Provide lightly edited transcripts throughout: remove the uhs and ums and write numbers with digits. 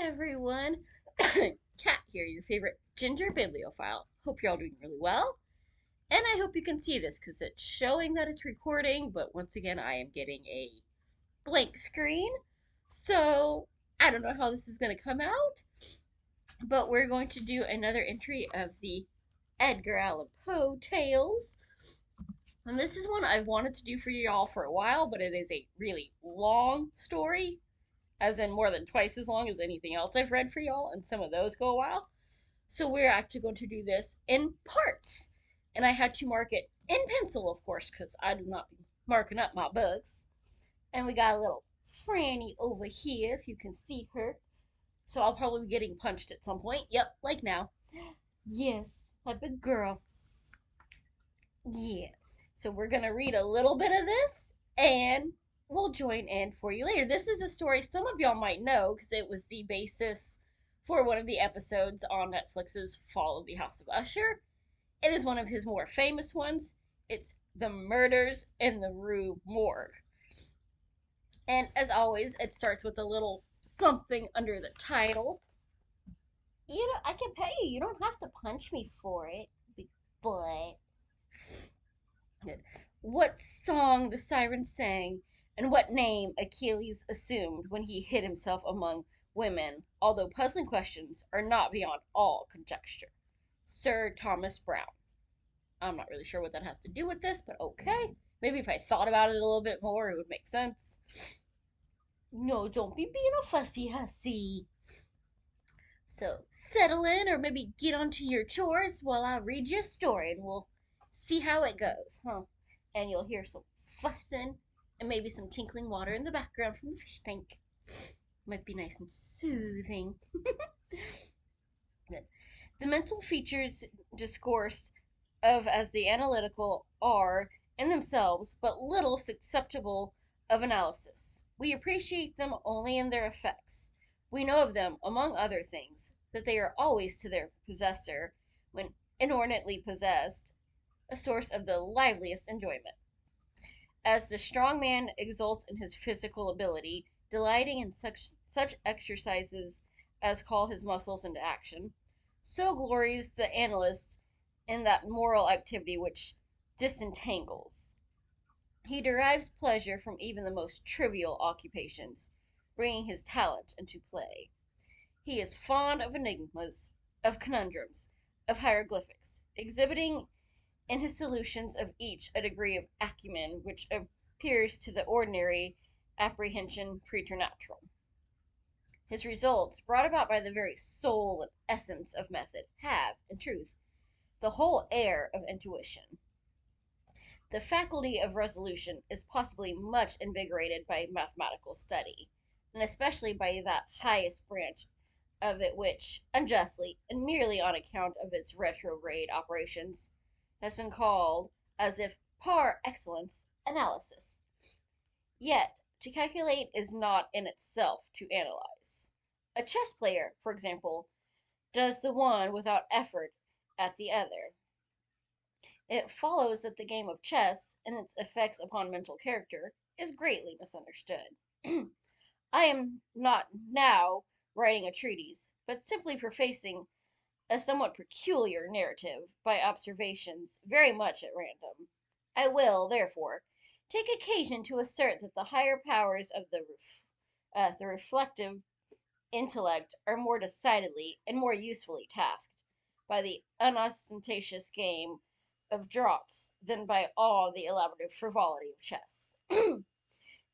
everyone. Kat here, your favorite ginger bibliophile. Hope you're all doing really well. And I hope you can see this because it's showing that it's recording, but once again, I am getting a blank screen. So I don't know how this is going to come out, but we're going to do another entry of the Edgar Allan Poe tales. And this is one I've wanted to do for y'all for a while, but it is a really long story, as in more than twice as long as anything else I've read for y'all, and some of those go a while. So we're actually going to do this in parts. And I had to mark it in pencil, of course, because I do not be marking up my books. And we got a little Franny over here, if you can see her. So I'll probably be getting punched at some point. Yep, like now. Yes, like a girl. Yeah. So we're going to read a little bit of this, and we'll join in for you later. This is a story some of y'all might know because it was the basis for one of the episodes on Netflix's Fall of the House of Usher. It is one of his more famous ones. It's The Murders in the Rue Morgue. And as always, it starts with a little something under the title. I can pay you. You don't have to punch me for it. But what song the siren sang, and what name Achilles assumed when he hid himself among women, although puzzling questions are not beyond all conjecture. Sir Thomas Browne. I'm not really sure what that has to do with this, but okay. Maybe if I thought about it a little bit more, it would make sense. No, don't be being a fussy hussy. So settle in, or maybe get onto your chores while I read you a story, and we'll see how it goes, huh? And you'll hear some fussing and maybe some tinkling water in the background from the fish tank. Might be nice and soothing. The mental features discoursed of as the analytical are in themselves but little susceptible of analysis. We appreciate them only in their effects. We know of them, among other things, that they are always to their possessor, when inordinately possessed, a source of the liveliest enjoyment. As the strong man exults in his physical ability, delighting in such exercises as call his muscles into action, so glories the analyst in that moral activity which disentangles. He derives pleasure from even the most trivial occupations, bringing his talent into play. He is fond of enigmas, of conundrums, of hieroglyphics, exhibiting in his solutions of each a degree of acumen which appears to the ordinary apprehension preternatural. His results, brought about by the very soul and essence of method, have, in truth, the whole air of intuition. The faculty of resolution is possibly much invigorated by mathematical study, and especially by that highest branch of it which, unjustly, and merely on account of its retrograde operations, has been called, as if par excellence, analysis. Yet, to calculate is not in itself to analyze. A chess player, for example, does the one without effort at the other. It follows that the game of chess and its effects upon mental character is greatly misunderstood. I am not now writing a treatise, but simply prefacing a somewhat peculiar narrative by observations very much at random. I will, therefore, take occasion to assert that the higher powers of the reflective intellect are more decidedly and more usefully tasked by the unostentatious game of draughts than by all the elaborate frivolity of chess.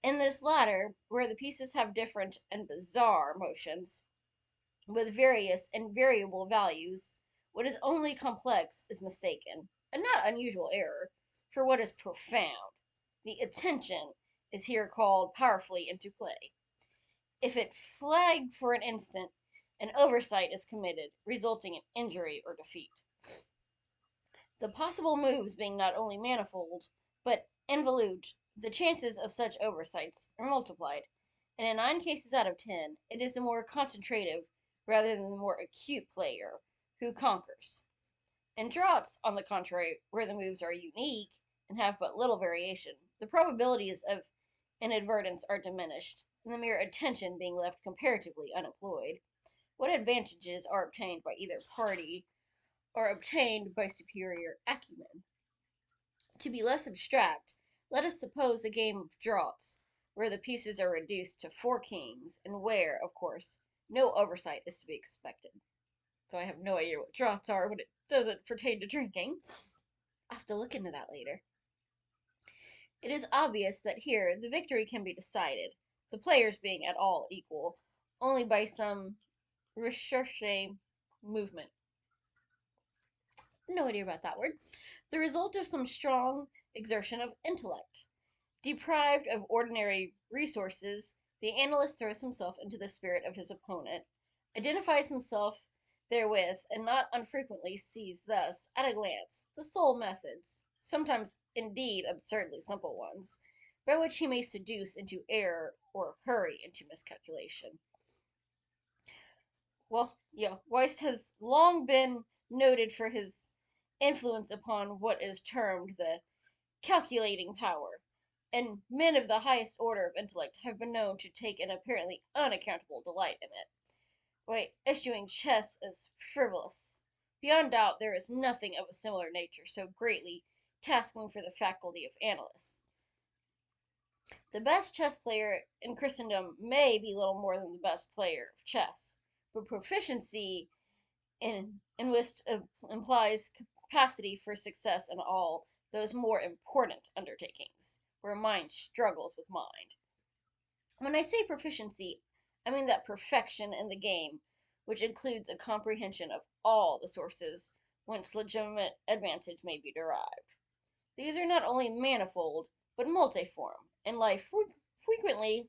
In this latter, where the pieces have different and bizarre motions, with various and variable values, what is only complex is mistaken, a not unusual error, for what is profound. The attention is here called powerfully into play. If it flag for an instant, an oversight is committed, resulting in injury or defeat. The possible moves being not only manifold, but involute, the chances of such oversights are multiplied, and in 9 cases out of 10, it is the more concentrative rather than the more acute player who conquers. In draughts, on the contrary, where the moves are unique and have but little variation, the probabilities of inadvertence are diminished, and the mere attention being left comparatively unemployed. What advantages are obtained by either party are obtained by superior acumen? To be less abstract, let us suppose a game of draughts, where the pieces are reduced to 4 kings, and where, of course, no oversight is to be expected. So I have no idea what draughts are when it doesn't pertain to drinking. I'll have to look into that later. It is obvious that here the victory can be decided, the players being at all equal, only by some recherche movement. No idea about that word. The result of some strong exertion of intellect. Deprived of ordinary resources, the analyst throws himself into the spirit of his opponent, identifies himself therewith, and not unfrequently sees thus, at a glance, the sole methods, sometimes indeed absurdly simple ones, by which he may seduce into error or hurry into miscalculation. Well, yeah, Weiss has long been noted for his influence upon what is termed the calculating power, and men of the highest order of intellect have been known to take an apparently unaccountable delight in it, by issuing chess as frivolous. Beyond doubt, there is nothing of a similar nature so greatly tasking for the faculty of analysts. The best chess player in Christendom may be little more than the best player of chess, but proficiency in whist implies capacity for success in all those more important undertakings, where mind struggles with mind. When I say proficiency, I mean that perfection in the game which includes a comprehension of all the sources whence legitimate advantage may be derived. These are not only manifold, but multiform, and lie frequently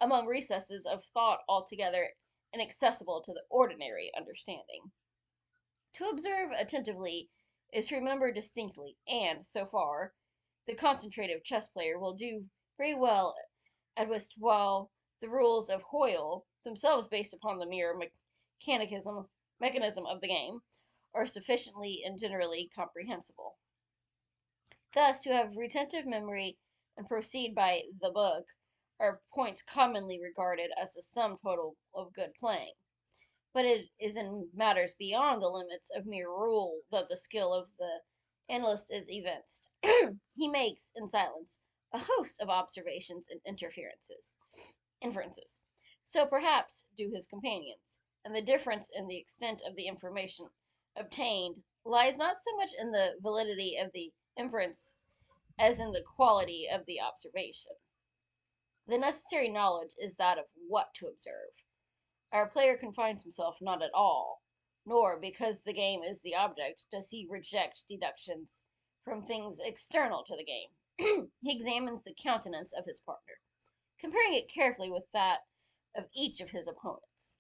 among recesses of thought altogether inaccessible to the ordinary understanding. To observe attentively is to remember distinctly, and, so far, the concentrative chess player will do very well at whist, while the rules of Hoyle, themselves based upon the mere mechanism of the game, are sufficiently and generally comprehensible. Thus, to have retentive memory and proceed by the book are points commonly regarded as the sum total of good playing. But it is in matters beyond the limits of mere rule that the skill of the analyst is evinced. He makes, in silence, a host of observations and inferences. So perhaps do his companions, and the difference in the extent of the information obtained lies not so much in the validity of the inference as in the quality of the observation. The necessary knowledge is that of what to observe. Our player confines himself not at all, nor, because the game is the object, does he reject deductions from things external to the game. He examines the countenance of his partner, comparing it carefully with that of each of his opponents.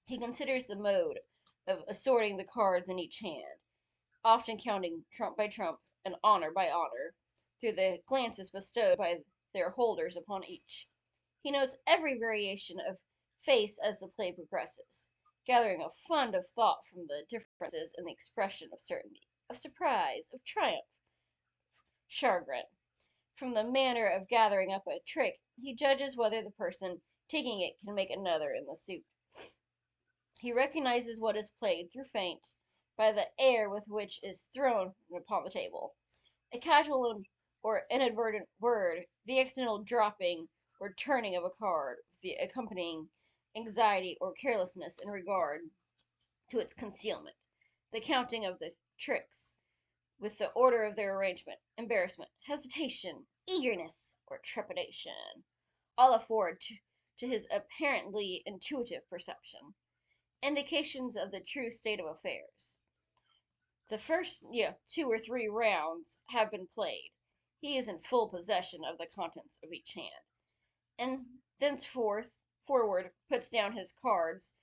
He considers the mode of assorting the cards in each hand, often counting trump by trump and honor by honor, through the glances bestowed by their holders upon each. He knows every variation of face as the play progresses, gathering a fund of thought from the differences in the expression of certainty, of surprise, of triumph, chagrin. From the manner of gathering up a trick, he judges whether the person taking it can make another in the suit. He recognizes what is played through feint by the air with which it is thrown upon the table. A casual or inadvertent word, the accidental dropping or turning of a card, with the accompanying anxiety or carelessness in regard to its concealment, the counting of the tricks, with the order of their arrangement, embarrassment, hesitation, eagerness, or trepidation, all afford to his apparently intuitive perception indications of the true state of affairs. The first 2 or 3 rounds have been played. He is in full possession of the contents of each hand, and thenceforth forward puts down his cards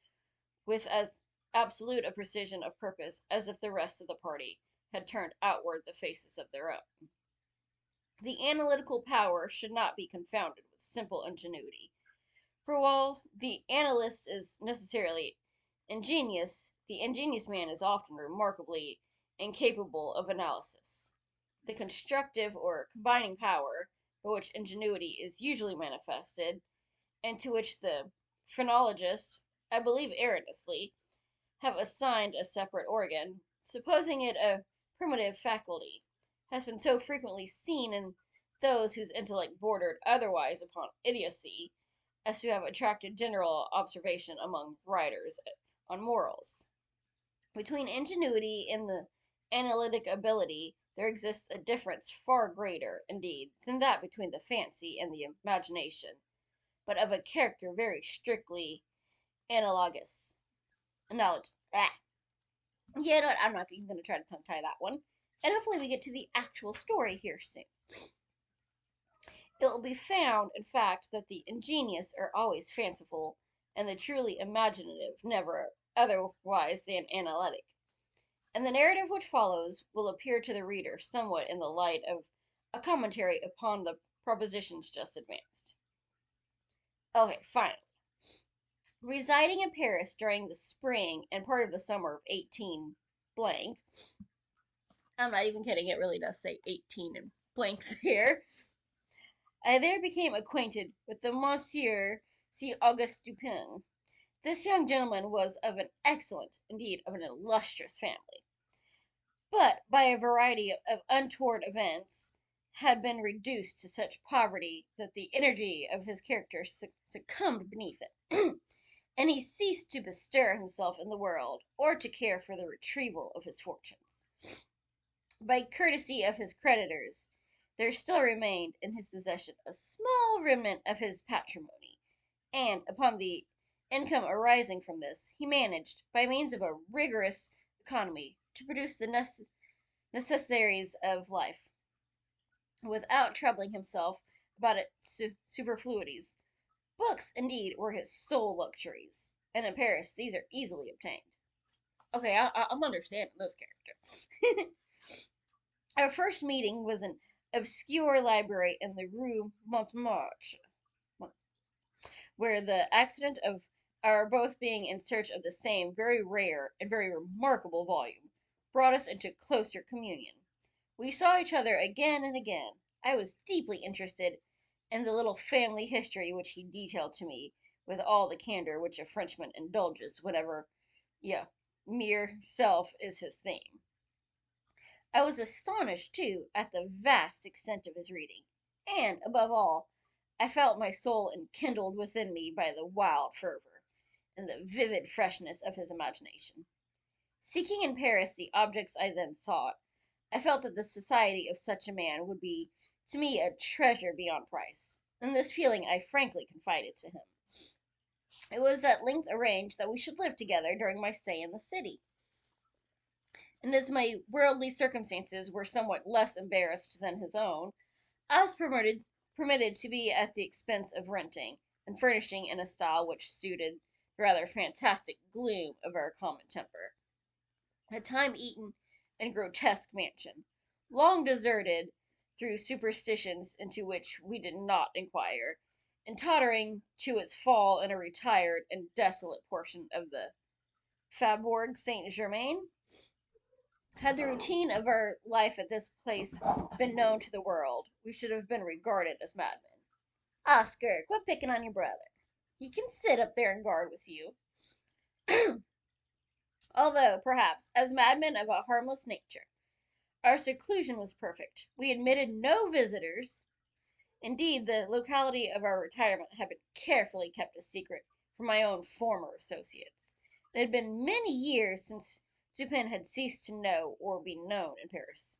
with as absolute a precision of purpose as if the rest of the party had turned outward the faces of their own. The analytical power should not be confounded with simple ingenuity, for while the analyst is necessarily ingenious, the ingenious man is often remarkably incapable of analysis. The constructive or combining power, by which ingenuity is usually manifested, and to which the phrenologists, I believe erroneously, have assigned a separate organ, supposing it a primitive faculty, has been so frequently seen in those whose intellect bordered otherwise upon idiocy, as to have attracted general observation among writers on morals. Between ingenuity and the analytic ability, there exists a difference far greater, indeed, than that between the fancy and the imagination, but of a character very strictly analogous. Ah. Yeah, no, I'm not even going to try to tongue tie that one. And hopefully we get to the actual story here soon. It will be found, in fact, that the ingenious are always fanciful, and the truly imaginative never otherwise than analytic. And the narrative which follows will appear to the reader somewhat in the light of a commentary upon the propositions just advanced. Okay, finally. Residing in Paris during the spring and part of the summer of 18 blank, I'm not even kidding, it really does say 18 and blanks here. I there became acquainted with the Monsieur C. Auguste Dupin. This young gentleman was of an excellent, indeed of an illustrious family, but by a variety of untoward events had been reduced to such poverty that the energy of his character succumbed beneath it, and he ceased to bestir himself in the world or to care for the retrieval of his fortunes. By courtesy of his creditors, there still remained in his possession a small remnant of his patrimony, and upon the income arising from this, he managed, by means of a rigorous economy, to produce the necessaries of life, without troubling himself about its superfluities. Books, indeed, were his sole luxuries, and in Paris these are easily obtained. Okay, I'm understanding this character. Our first meeting was an obscure library in the Rue Montmartre, where the accident of our both being in search of the same very rare and very remarkable volume brought us into closer communion. We saw each other again and again. I was deeply interested in the little family history which he detailed to me with all the candor which a Frenchman indulges whenever, yeah, mere self is his theme. I was astonished, too, at the vast extent of his reading, and, above all, I felt my soul enkindled within me by the wild fervor and the vivid freshness of his imagination. Seeking in Paris the objects I then sought, I felt that the society of such a man would be to me a treasure beyond price, and this feeling I frankly confided to him. It was at length arranged that we should live together during my stay in the city, and as my worldly circumstances were somewhat less embarrassed than his own, I was permitted to be at the expense of renting and furnishing in a style which suited the rather fantastic gloom of our common temper. A time-eaten and grotesque mansion, long deserted through superstitions into which we did not inquire, and tottering to its fall in a retired and desolate portion of the Faubourg Saint Germain. Had the routine of our life at this place been known to the world, we should have been regarded as madmen. Oscar, quit picking on your brother. He can sit up there and guard with you. Although, perhaps, as madmen of a harmless nature, our seclusion was perfect. We admitted no visitors. Indeed, the locality of our retirement had been carefully kept a secret from my own former associates. It had been many years since Dupin had ceased to know or be known in Paris.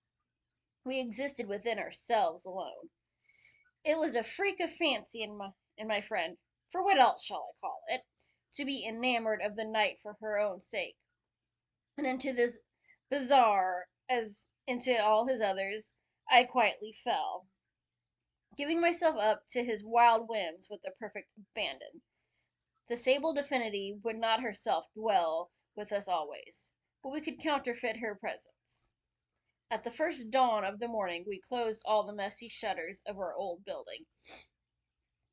We existed within ourselves alone. It was a freak of fancy in my friend, for what else shall I call it, to be enamored of the night for her own sake, and into this bazaar, as into all his others, I quietly fell, giving myself up to his wild whims with a perfect abandon. The sable divinity would not herself dwell with us always, but we could counterfeit her presence. At the first dawn of the morning we closed all the messy shutters of our old building,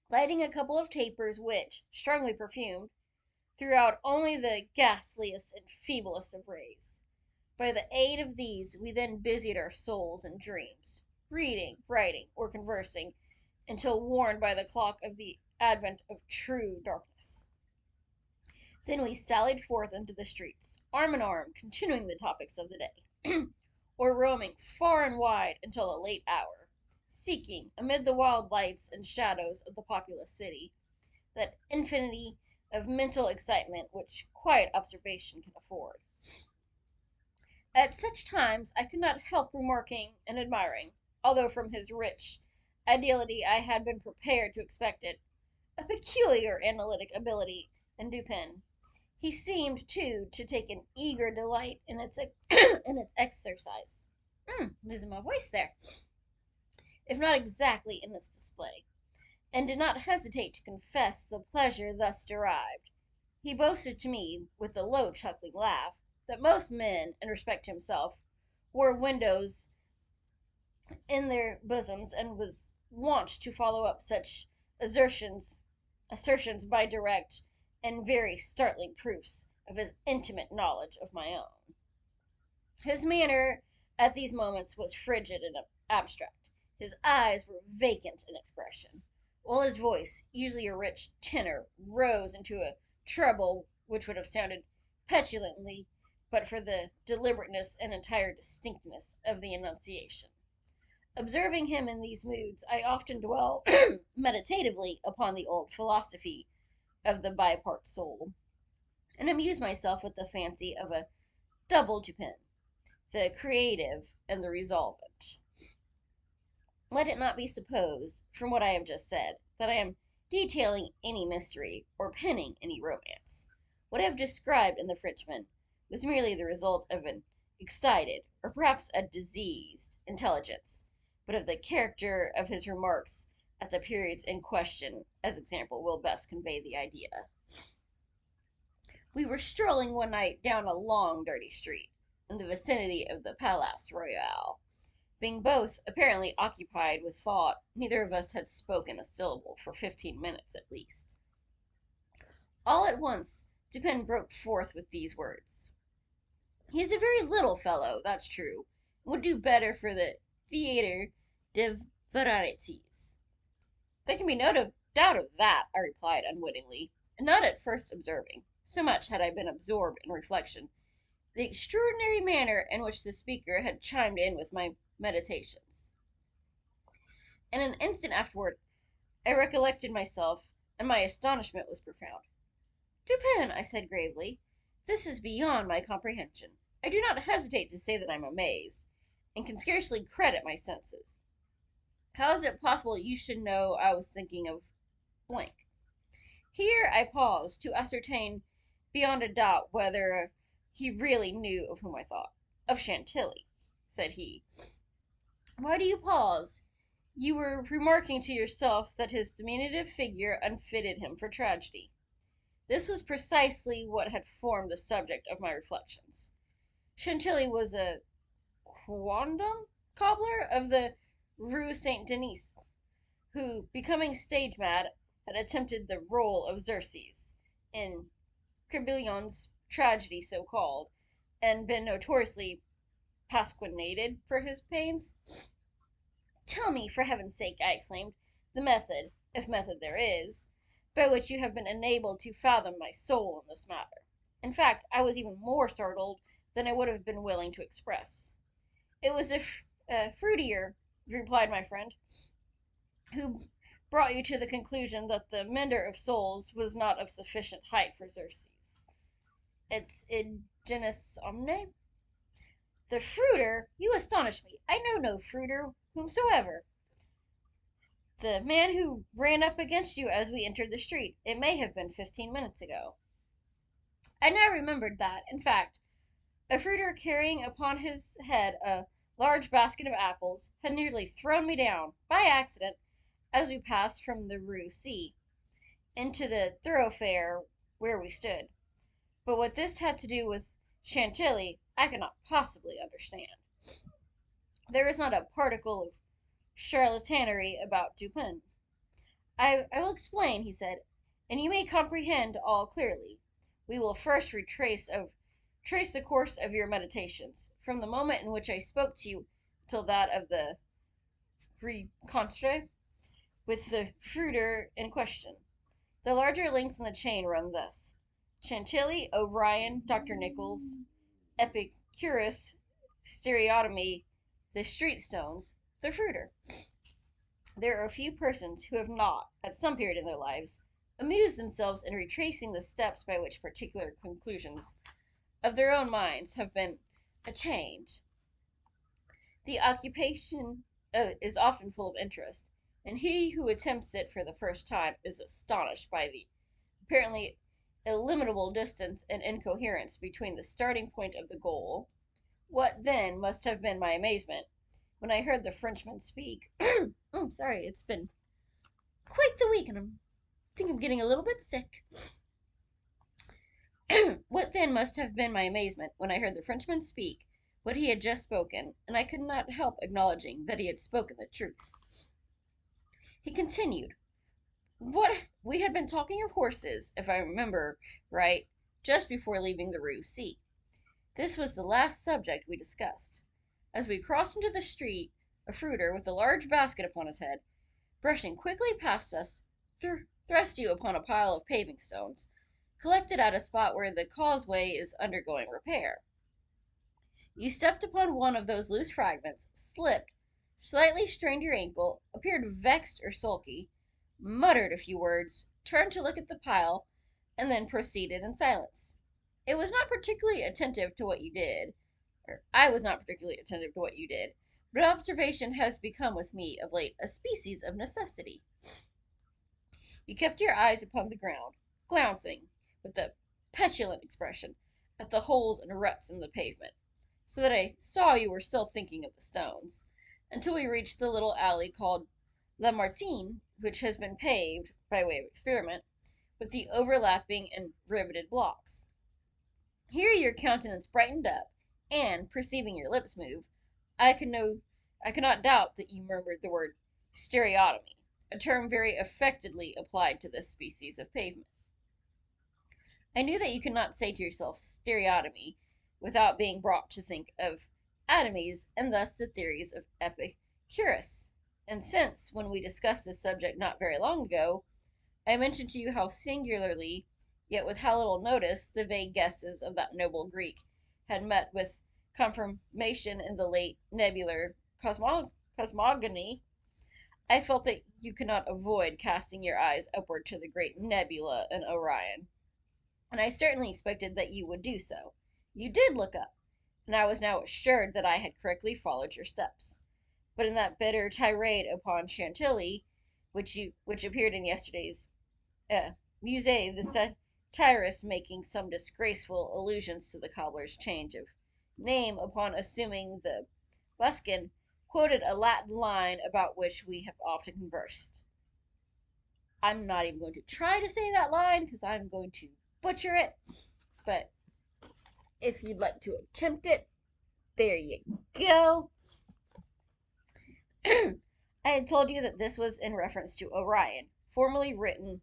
lighting a couple of tapers which, strongly perfumed, threw out only the ghastliest and feeblest of rays. By the aid of these we then busied our souls in dreams, reading, writing, or conversing, until warned by the clock of the advent of true darkness. Then we sallied forth into the streets, arm in arm, continuing the topics of the day, or roaming far and wide until a late hour, seeking, amid the wild lights and shadows of the populous city, that infinity of mental excitement which quiet observation can afford. At such times I could not help remarking and admiring, although from his rich ideality I had been prepared to expect it, a peculiar analytic ability in Dupin. He seemed, too, to take an eager delight in its in its exercise. Losing my voice there. If not exactly in its display, and did not hesitate to confess the pleasure thus derived. He boasted to me, with a low chuckling laugh, that most men, in respect to himself, wore windows in their bosoms, and was wont to follow up such assertions by direct and very startling proofs of his intimate knowledge of my own. His manner at these moments was frigid and abstract. His eyes were vacant in expression, while his voice, usually a rich tenor, rose into a treble which would have sounded petulantly but for the deliberateness and entire distinctness of the enunciation. Observing him in these moods, I often dwell meditatively upon the old philosophy of the bipart soul, and amuse myself with the fancy of a double Dupin, the creative and the resolvent. Let it not be supposed, from what I have just said, that I am detailing any mystery or penning any romance. What I have described in the Frenchman was merely the result of an excited, or perhaps a diseased, intelligence, but of the character of his remarks at the periods in question, as example, will best convey the idea. We were strolling one night down a long, dirty street, in the vicinity of the Place Royale. Being both apparently occupied with thought, neither of us had spoken a syllable for 15 minutes at least. All at once, Dupin broke forth with these words. He is a very little fellow, that's true, and would do better for the Theatre de Varieties. There can be no doubt of that, I replied unwittingly, and not at first observing, so much had I been absorbed in reflection, the extraordinary manner in which the speaker had chimed in with my meditations. In an instant afterward, I recollected myself, and my astonishment was profound. Dupin, I said gravely, this is beyond my comprehension. I do not hesitate to say that I am amazed, and can scarcely credit my senses. How is it possible you should know I was thinking of blank? Here I paused to ascertain beyond a doubt whether he really knew of whom I thought. Of Chantilly, said he. Why do you pause? You were remarking to yourself that his diminutive figure unfitted him for tragedy. This was precisely what had formed the subject of my reflections. Chantilly was a quondam cobbler of the Rue Saint Denis, who, becoming stage mad, had attempted the role of Xerxes in Crebillon's tragedy so called, and been notoriously pasquinated for his pains. Tell me, for heaven's sake, I exclaimed, the method, if method there is, by which you have been enabled to fathom my soul in this matter. In fact, I was even more startled than I would have been willing to express. It was a fruitier, replied my friend, who brought you to the conclusion that the mender of souls was not of sufficient height for Xerxes. It's in genus omne? The fruiter? You astonish me. I know no fruiter whomsoever. The man who ran up against you as we entered the street. It may have been 15 minutes ago. I now remembered that, in fact, a fruiter carrying upon his head a large basket of apples had nearly thrown me down, by accident, as we passed from the Rue C into the thoroughfare where we stood. But what this had to do with Chantilly, I could not possibly understand. There is not a particle of charlatanerie about Dupin. I will explain, he said, and you may comprehend all clearly. We will first trace the course of your meditations, from the moment in which I spoke to you till that of the Recontre, with the fruiter in question. The larger links in the chain run thus: Chantilly, O'Brien, Dr. Nichols, Epicurus, Stereotomy, the street stones, the fruiter. There are a few persons who have not, at some period in their lives, amused themselves in retracing the steps by which particular conclusions of their own minds have been attained. The occupation is often full of interest, and he who attempts it for the first time is astonished by the apparently illimitable distance and incoherence between the starting point of the goal. What then must have been my amazement when I heard the Frenchman speak. Oh, sorry, it's been quite the week, and I think I'm getting a little bit sick. What then must have been my amazement when I heard the Frenchman speak what he had just spoken, and I could not help acknowledging that he had spoken the truth. He continued, "What we had been talking of horses, if I remember right, just before leaving the Rue C. This was the last subject we discussed. As we crossed into the street, a fruiter with a large basket upon his head, brushing quickly past us, thrust you upon a pile of paving stones, collected at a spot where the causeway is undergoing repair. You stepped upon one of those loose fragments, slipped, slightly strained your ankle, appeared vexed or sulky, muttered a few words, turned to look at the pile, and then proceeded in silence. It was not particularly attentive to what you did, or I was not particularly attentive to what you did, but observation has become with me of late a species of necessity. You kept your eyes upon the ground, glancing, with a petulant expression, at the holes and ruts in the pavement, so that I saw you were still thinking of the stones, until we reached the little alley called La Martine, which has been paved, by way of experiment, with the overlapping and riveted blocks. Here your countenance brightened up, and, perceiving your lips move, I could not doubt that you murmured the word stereotomy, a term very affectedly applied to this species of pavement. I knew that you could not say to yourself stereotomy without being brought to think of atomies, and thus the theories of Epicurus. And since, when we discussed this subject not very long ago, I mentioned to you how singularly, yet with how little notice, the vague guesses of that noble Greek had met with confirmation in the late nebular cosmogony, I felt that you could not avoid casting your eyes upward to the great nebula in Orion, and I certainly expected that you would do so. You did look up, and I was now assured that I had correctly followed your steps. But in that bitter tirade upon Chantilly, which appeared in yesterday's Musée, the satirist, making some disgraceful allusions to the cobbler's change of name upon assuming the buskin, quoted a Latin line about which we have often conversed. I'm not even going to try to say that line because I'm going to butcher it, but if you'd like to attempt it, there you go. I had told you that this was in reference to Orion, formerly written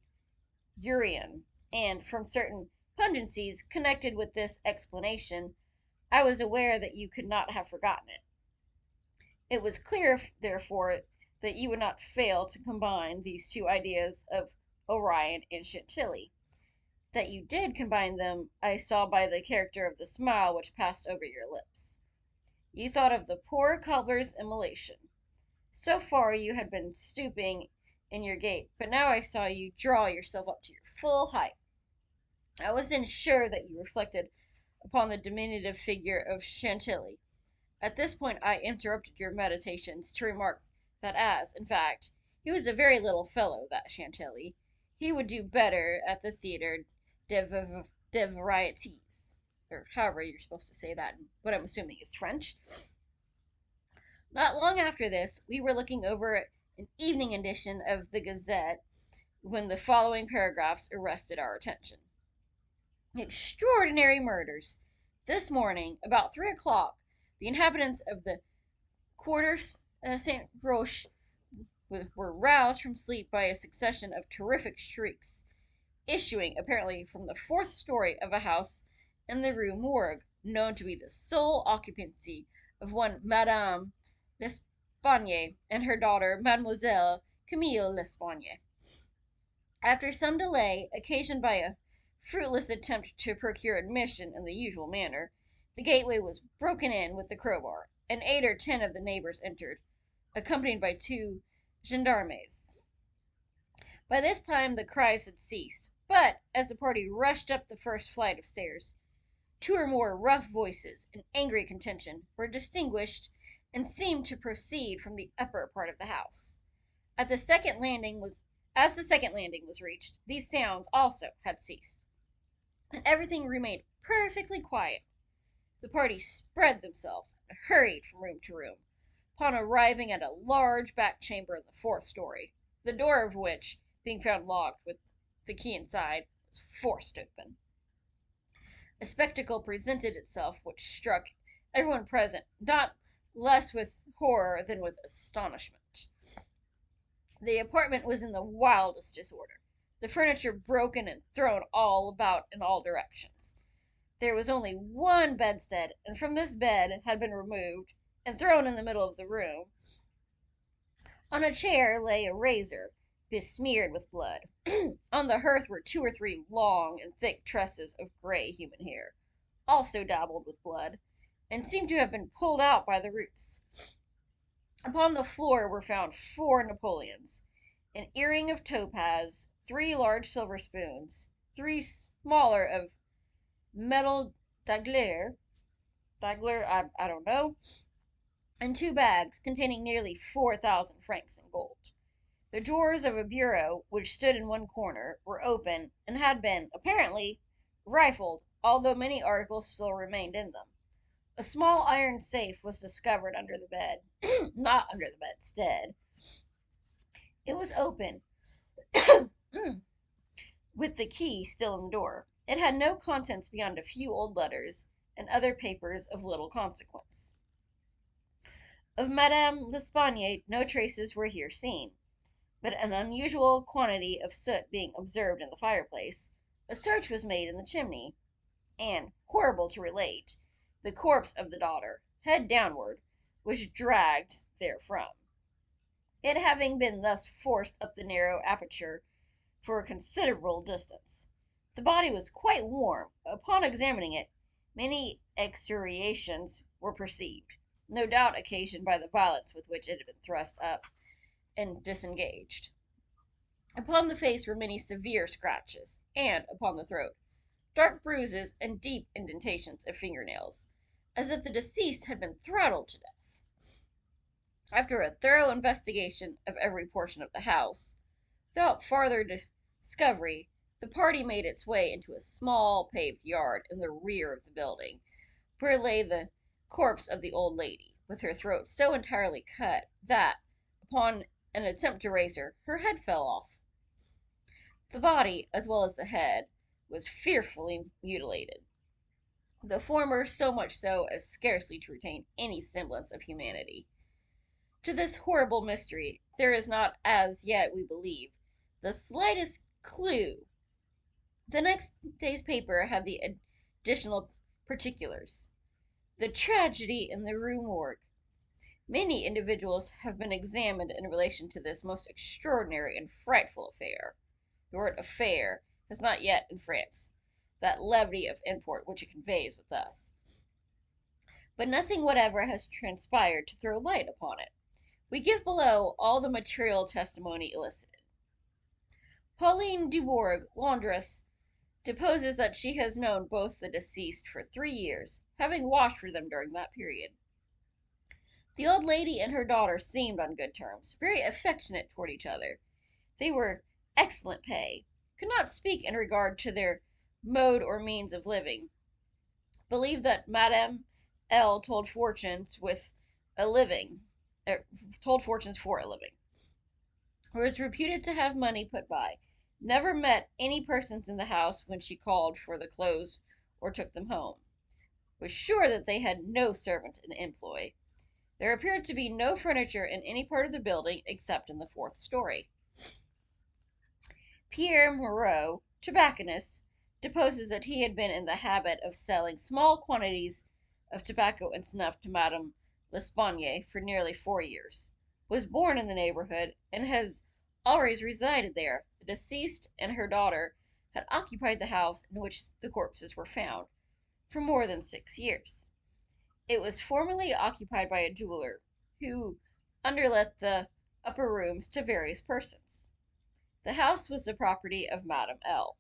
Urian, and from certain pungencies connected with this explanation, I was aware that you could not have forgotten it. It was clear, therefore, that you would not fail to combine these two ideas of Orion and Chantilly. That you did combine them, I saw by the character of the smile which passed over your lips. You thought of the poor cobbler's immolation. So far you had been stooping in your gait, but now I saw you draw yourself up to your full height. I was then sure that you reflected upon the diminutive figure of Chantilly. At this point I interrupted your meditations to remark that as, in fact, he was a very little fellow, that Chantilly, he would do better at the Theatre des Varietés, or however you're supposed to say that, what I'm assuming is French. Not long after this, we were looking over an evening edition of the Gazette when the following paragraphs arrested our attention. Extraordinary murders. This morning, about 3 o'clock, the inhabitants of the Quarter Saint Roch were roused from sleep by a succession of terrific shrieks, issuing apparently from the fourth story of a house in the Rue Morgue, known to be the sole occupancy of one Madame L'Espagne and her daughter Mademoiselle Camille L'Espagne. After some delay, occasioned by a fruitless attempt to procure admission in the usual manner, the gateway was broken in with the crowbar, and 8 or 10 of the neighbors entered, accompanied by 2 gendarmes. By this time the cries had ceased, but as the party rushed up the first flight of stairs, 2 or more rough voices in angry contention were distinguished and seemed to proceed from the upper part of the house. At the second landing was As the second landing was reached, these sounds also had ceased, and everything remained perfectly quiet. The party spread themselves and hurried from room to room, upon arriving at a large back chamber in the fourth story, the door of which, being found locked with the key inside, was forced open. A spectacle presented itself which struck everyone present not less with horror than with astonishment. The apartment was in the wildest disorder, the furniture broken and thrown all about in all directions. There was only one bedstead, and from this bed had been removed and thrown in the middle of the room. On a chair lay a razor, besmeared with blood. On the hearth were 2 or 3 long and thick tresses of gray human hair, also dabbled with blood, and seemed to have been pulled out by the roots. Upon the floor were found 4 Napoleons, an earring of topaz, 3 large silver spoons, 3 smaller of metal dagler, I don't know, and 2 bags containing nearly 4,000 francs in gold. The drawers of a bureau, which stood in one corner, were open and had been, apparently, rifled, although many articles still remained in them. A small iron safe was discovered under the bed, not under the bedstead. It was open, with the key still in the door. It had no contents beyond a few old letters and other papers of little consequence. Of Madame L'Espagne no traces were here seen, but an unusual quantity of soot being observed in the fireplace, a search was made in the chimney, and, horrible to relate, the corpse of the daughter, head downward, was dragged therefrom. It having been thus forced up the narrow aperture for a considerable distance, the body was quite warm. Upon examining it, many excoriations were perceived, no doubt occasioned by the violence with which it had been thrust up and disengaged. Upon the face were many severe scratches, and upon the throat, dark bruises and deep indentations of fingernails, as if the deceased had been throttled to death. After a thorough investigation of every portion of the house, without farther discovery, the party made its way into a small paved yard in the rear of the building, where lay the corpse of the old lady, with her throat so entirely cut that, upon an attempt to raise her, her head fell off. The body, as well as the head, was fearfully mutilated, the former so much so as scarcely to retain any semblance of humanity. To this horrible mystery there is not as yet, we believe, the slightest clue. The next day's paper had the additional particulars. The tragedy in the Rue Morgue. Many individuals have been examined in relation to this most extraordinary and frightful affair. The word affair has not yet, in France, that levity of import which it conveys with us. But nothing whatever has transpired to throw light upon it. We give below all the material testimony elicited. Pauline Dubourg, laundress, deposes that she has known both the deceased for 3 years, having washed for them during that period. The old lady and her daughter seemed on good terms, very affectionate toward each other. They were excellent pay, could not speak in regard to their mode or means of living, believed that Madame L. told fortunes with a living, told fortunes for a living, was reputed to have money put by, never met any persons in the house when she called for the clothes or took them home, was sure that they had no servant in employ. There appeared to be no furniture in any part of the building except in the fourth story. Pierre Moreau, tobacconist, deposes that he had been in the habit of selling small quantities of tobacco and snuff to Madame L'Espagne for nearly 4 years, was born in the neighborhood, and has always resided there. The deceased and her daughter had occupied the house in which the corpses were found for more than 6 years. It was formerly occupied by a jeweler who underlet the upper rooms to various persons. The house was the property of Madame L.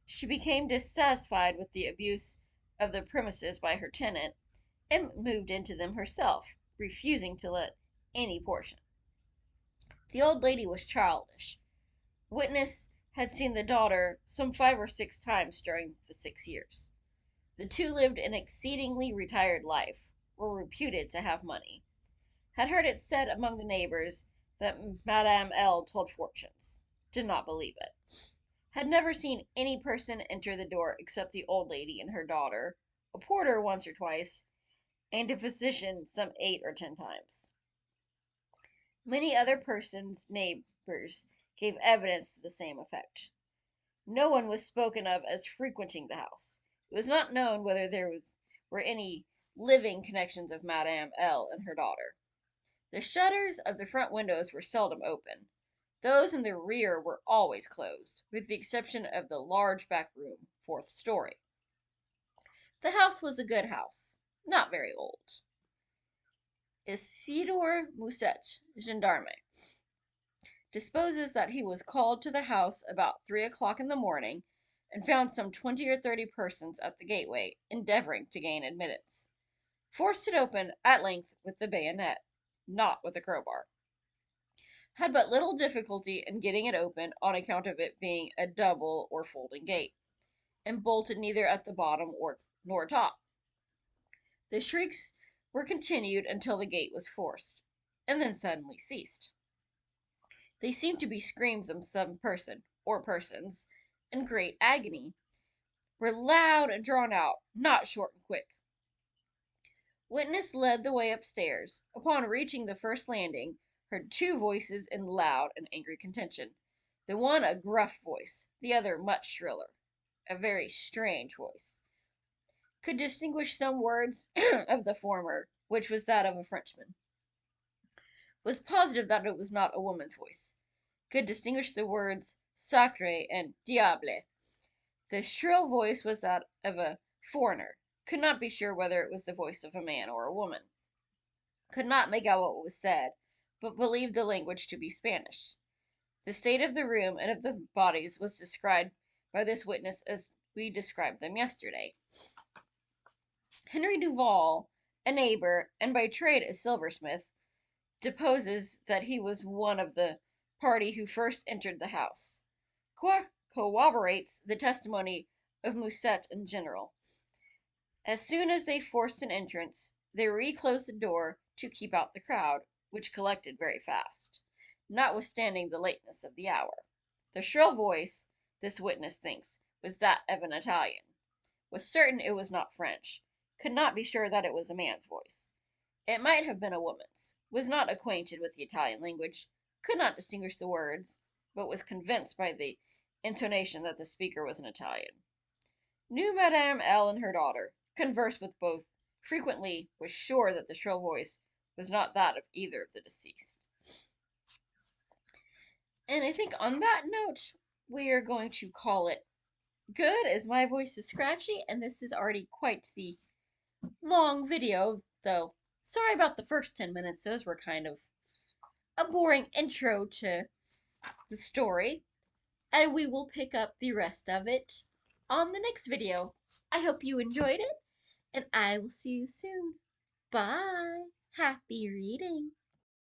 She became dissatisfied with the abuse of the premises by her tenant and moved into them herself, refusing to let any portion. The old lady was childish. Witness had seen the daughter some 5 or 6 times during the 6 years. The two lived an exceedingly retired life, were reputed to have money, had heard it said among the neighbors that Madame L. told fortunes, did not believe it, had never seen any person enter the door except the old lady and her daughter, a porter once or twice, and a physician some 8 or 10 times. Many other persons, neighbors, gave evidence to the same effect. No one was spoken of as frequenting the house. It was not known whether were any living connections of Madame L. and her daughter. The shutters of the front windows were seldom open. Those in the rear were always closed, with the exception of the large back room, 4th story. The house was a good house, not very old. Isidore Musset, gendarme, disposes that he was called to the house about 3 o'clock in the morning and found some 20 or 30 persons at the gateway endeavoring to gain admittance. Forced it open at length with the bayonet, not with a crowbar. Had but little difficulty in getting it open on account of it being a double or folding gate, and bolted neither at the bottom nor top. The shrieks were continued until the gate was forced, and then suddenly ceased. They seemed to be screams of some person, or persons, in great agony, were loud and drawn out, not short and quick. Witness led the way upstairs. Upon reaching the first landing, heard 2 voices in loud and angry contention, the one a gruff voice, the other much shriller, a very strange voice. Could distinguish some words of the former, which was that of a Frenchman. Was positive that it was not a woman's voice. Could distinguish the words sacre and diable. The shrill voice was that of a foreigner. Could not be sure whether it was the voice of a man or a woman. Could not make out what was said, but believed the language to be Spanish. The state of the room and of the bodies was described by this witness as we described them yesterday. Henry Duval, a neighbor, and by trade a silversmith, deposes that he was one of the party who first entered the house. Corroborates the testimony of Musset in general. As soon as they forced an entrance, they reclosed the door to keep out the crowd, which collected very fast, notwithstanding the lateness of the hour. The shrill voice, this witness thinks, was that of an Italian. Was certain it was not French. Could not be sure that it was a man's voice. It might have been a woman's. Was not acquainted with the Italian language. Could not distinguish the words, but was convinced by the intonation that the speaker was an Italian. Knew Madame L. and her daughter. Conversed with both frequently. Was sure that the shrill voice was not that of either of the deceased. And I think on that note, we are going to call it good, as my voice is scratchy, and this is already quite the long video, though. Sorry about the first 10 minutes, those were kind of a boring intro to the story, and we will pick up the rest of it on the next video. I hope you enjoyed it, and I will see you soon. Bye! Happy reading!